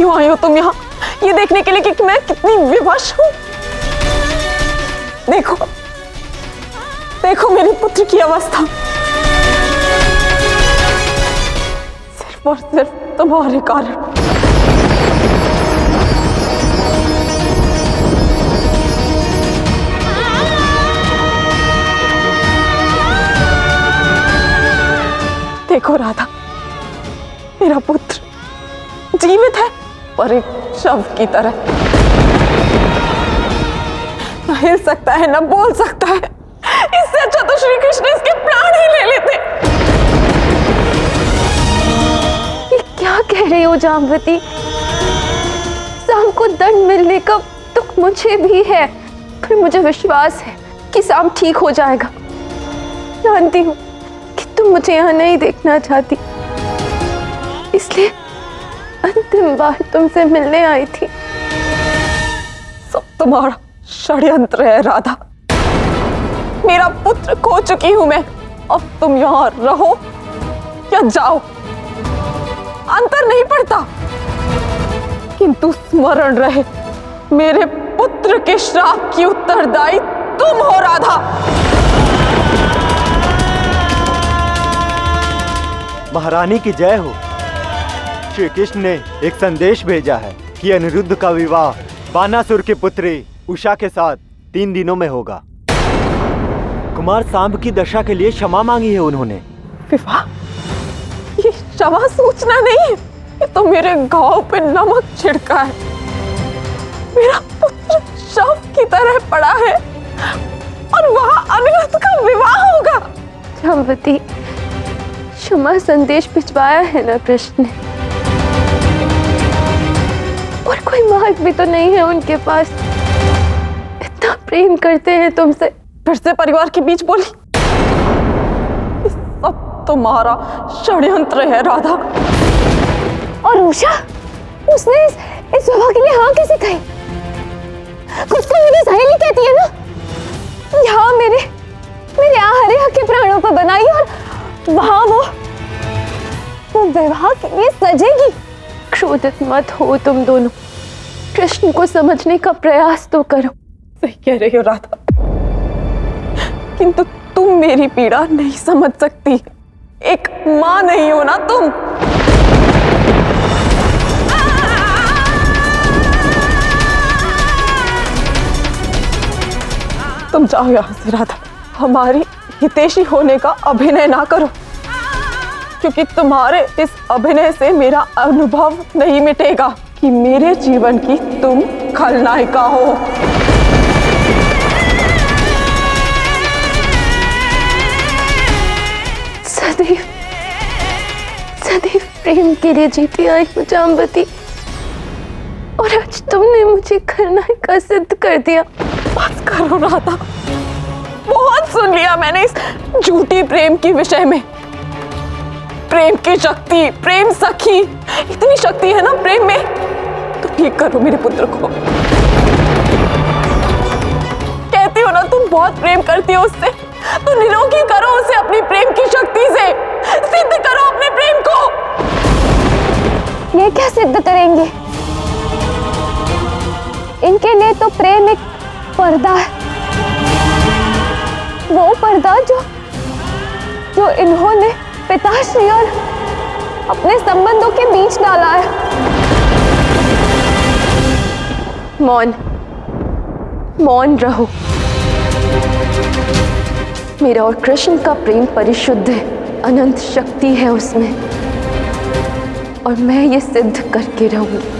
क्यों आई हो तुम यहाँ, ये देखने के लिए कि मैं कितनी विवश हूँ? देखो देखो मेरे पुत्र की अवस्था, सिर्फ और सिर्फ तुम्हारे कारण। देखो राधा, मेरा पुत्र जीवित है पर एक शव की तरह, न हिल सकता है, न बोल सकता है। इससे अच्छा तो श्री कृष्ण इसके प्राण ही ले लेते। ये क्या कह रही हो जाम्बवती? साम को दंड मिलने का दुख मुझे भी है, पर मुझे विश्वास है कि साम ठीक हो जाएगा। जानती हूँ कि तुम मुझे यहाँ नहीं देखना चाहती, इसलिए अंतिम बार तुमसे मिलने आई थी। सब तुम्हारा षड्यंत्र है राधा। मेरा पुत्र खो चुकी हूं मैं, अब तुम यहाँ रहो या जाओ अंतर नहीं पड़ता, किंतु स्मरण रहे मेरे पुत्र के श्राप की उत्तरदायी तुम हो राधा। महारानी की जय हो। श्री कृष्ण ने एक संदेश भेजा है कि अनिरुद्ध का विवाह बानासुर की पुत्री उषा के साथ 3 दिनों में होगा। कुमार सांब की दशा के लिए क्षमा मांगी है उन्होंने। विवाह? ये क्षमा सूचना नहीं है, ये तो मेरे घाव पे नमक छिड़का है। मेरा पुत्र शव की तरह पड़ा है और वहां अनिरुद्ध का विवाह होगा। जाम्बवती, क्षमा संदेश भिजवाया है ना कृष्ण ने, और कोई मार्ग भी तो नहीं है उनके पास। इतना प्रेम करते हैं तुमसे। फिर से परिवार के बीच बोली। सब तुम्हारा षड्यंत्र है राधा। और उषा, उसने इस विवाह के लिए हाँ कैसे कही? कुछ तो मेरी सहेली कहती है ना, यहाँ मेरे आहरिया के प्राणों पर बनाई और वहां वो विवाह के लिए सजेगी। क्रोधित मत हो तुम दोनों, कृष्ण को समझने का प्रयास तो करो। सही कह रही हो राधा, किंतु तुम मेरी पीड़ा नहीं समझ सकती। एक मां नहीं हो ना तुम जाओ यहां से राधा। हमारी हितैषी होने का अभिनय ना करो, क्योंकि तुम्हारे इस अभिनय से मेरा अनुभव नहीं मिटेगा कि मेरे जीवन की तुम खलनायिका हो। सदैव सदैव प्रेम के लिए जीती आई हूँ जाम्बवती, और आज तुमने मुझे खलनायिका सिद्ध कर दिया। बस करो राधा, बहुत सुन लिया मैंने इस झूठी प्रेम के विषय में। प्रेम की शक्ति, प्रेम सखी, इतनी शक्ति है ना प्रेम में। तो ठीक करो मेरे पुत्र को। कहती हो ना तुम बहुत प्रेम करती हो उससे, तो निरोगी करो उसे अपनी प्रेम की शक्ति से। सिद्ध करो अपने प्रेम को। ये क्या सिद्ध करेंगे? इनके लिए तो प्रेम एक पर्दा है, वो पर्दा जो इन्होंने पिताश्री और अपने संबंधों के बीच डाला है। मौन रहो। मेरा और कृष्ण का प्रेम परिशुद्ध है, अनंत शक्ति है उसमें, और मैं ये सिद्ध करके रहूंगी।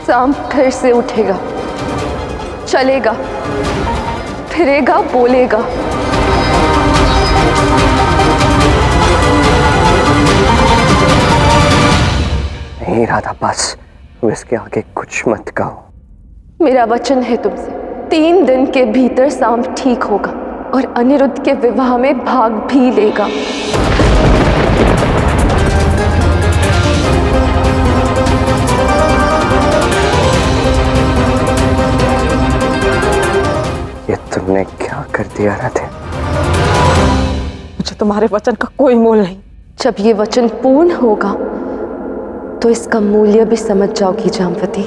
शाम घर से उठेगा, चलेगा, फिरेगा, बोलेगा। नहीं राधा, बस इसके आगे कुछ मत कहो। मेरा वचन है तुमसे, 3 दिन के भीतर शाम ठीक होगा और अनिरुद्ध के विवाह में भाग भी लेगा। ये तुमने क्या कर दिया राधे? मुझे तुम्हारे वचन का कोई मोल नहीं। जब ये वचन पूर्ण होगा तो इसका मूल्य भी समझ जाओगी जामवती।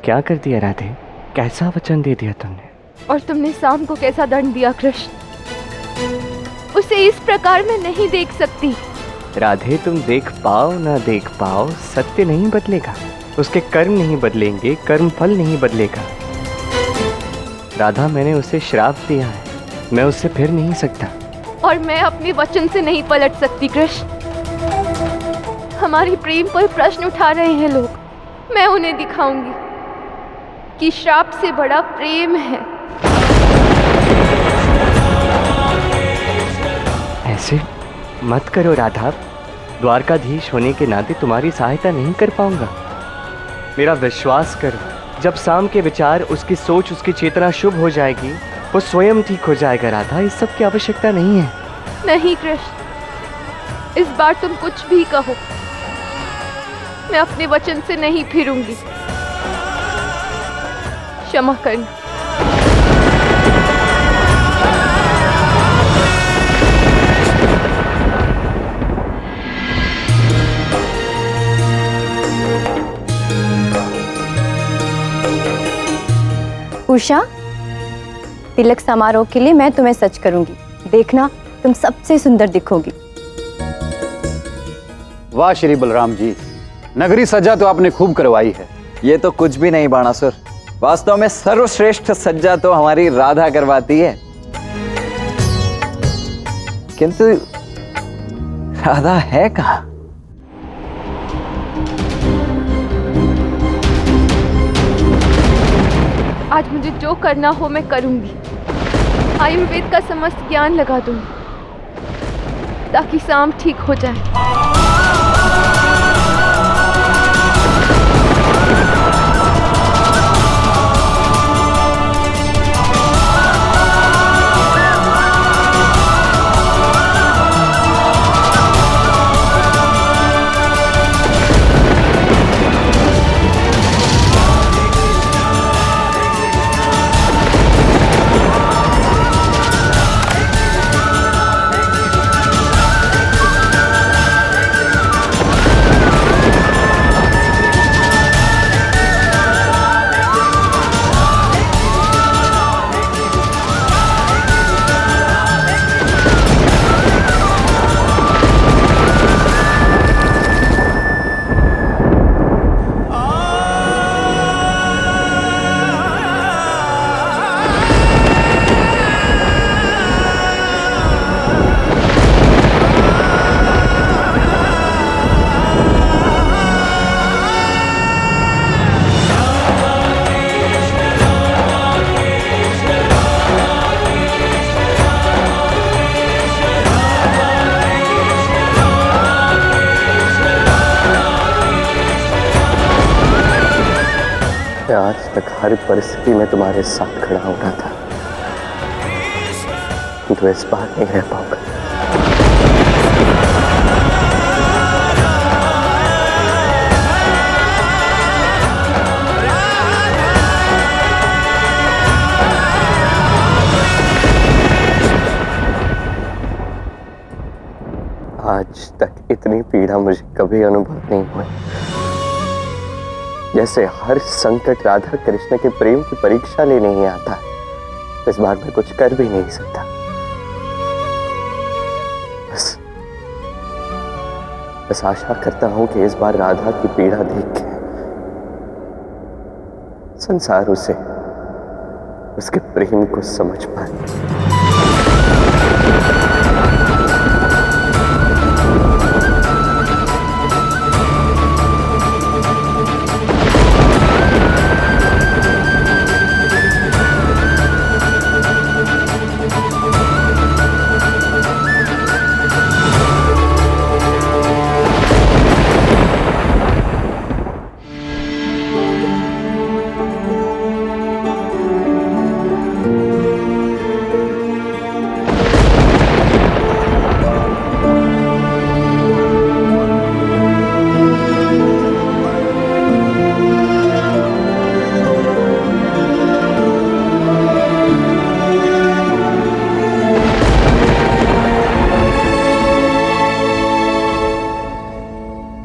क्या कर दिया राधे? कैसा वचन दे दिया तुमने? और तुमने शाम को कैसा दंड दिया कृष्ण? उसे इस प्रकार मैं नहीं देख सकती। राधे, तुम देख पाओ ना देख पाओ, सत्य नहीं बदलेगा। उसके कर्म नहीं बदलेंगे, कर्म फल नहीं बदलेगा। राधा, मैंने उसे श्राप दिया है, मैं उससे फिर नहीं सकता। और मैं अपने वचन से नहीं पलट सकती कृष्ण। हमारी प्रेम पर प्रश्न उठा रहे हैं लोग, मैं उन्हें दिखाऊंगी कि श्राप से बड़ा प्रेम है। ऐसे मत करो राधा, द्वारकाधीश होने के नाते तुम्हारी सहायता नहीं कर पाऊंगा। मेरा विश्वास करो, जब शाम के विचार, उसकी सोच, उसकी चेतना शुभ हो जाएगी, वो स्वयं ठीक हो जाएगा। राधा, इस सब की आवश्यकता नहीं है। नहीं कृष्ण, इस बार तुम कुछ भी कहो, मैं अपने वचन से नहीं फिरूंगी। क्षमा करना। उषा, तिलक समारोह के लिए मैं तुम्हें सच करूंगी, देखना तुम सबसे सुंदर दिखोगी। वाह श्री बलराम जी, नगरी सज्जा तो आपने खूब करवाई है। ये तो कुछ भी नहीं बाणासुर, वास्तव में सर्वश्रेष्ठ सज्जा तो हमारी राधा करवाती है। किंतु राधा है कहाँ? आज मुझे जो करना हो मैं करूंगी। आयुर्वेद का समस्त ज्ञान लगा दूंगी ताकि शाम ठीक हो जाए। मैं आज तक हर परिस्थिति में तुम्हारे साथ खड़ा हो रहा था, तो इस बार नहीं रह पाऊंगा। आज तक इतनी पीड़ा मुझे कभी अनुभव नहीं हुई। जैसे हर संकट राधा कृष्ण के प्रेम की परीक्षा लेने ही आता है, इस बार मैं कुछ कर भी नहीं सकता। बस आशा करता हूं कि इस बार राधा की पीड़ा देख के संसार उसे, उसके प्रेम को समझ पाए।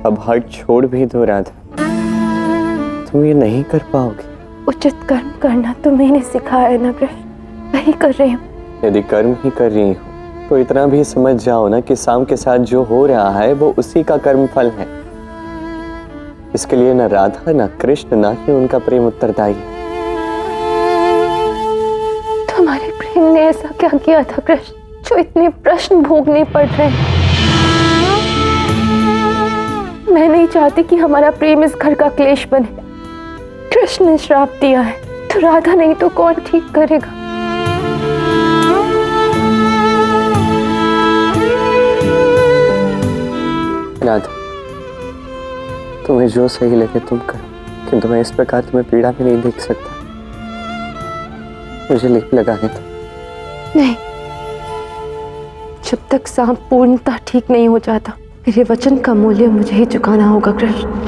अब हट छोड़ भी दो राधा, तुम ये नहीं कर पाओगे। उचित कर्म करना तो मैंने सिखाया है ना कृष्ण, वही कर रही हूँ। यदि कर्म ही कर रही हो तो इतना भी समझ जाओ ना कि शाम के साथ जो हो रहा है वो उसी का कर्म फल है। इसके लिए न राधा न कृष्ण न ही उनका प्रेम उत्तरदायी है। तुम्हारे प्रेम ने ऐसा क्या किया था कृष्ण, जो इतने प्रश्न भोगने पड़ रहे हैं? मैं नहीं चाहती कि हमारा प्रेम इस घर का क्लेश बने। कृष्ण ने श्राप दिया है तो राधा नहीं तो कौन ठीक करेगा? राधा, तुम्हें जो सही लगे तुम करो, किंतु मैं इस प्रकार तुम्हें पीड़ा में नहीं देख सकता। मुझे लेप लगाने दो। नहीं, जब तक सांप पूर्णतः ठीक नहीं हो जाता, मेरे वचन का मूल्य मुझे ही चुकाना होगा कृष्ण।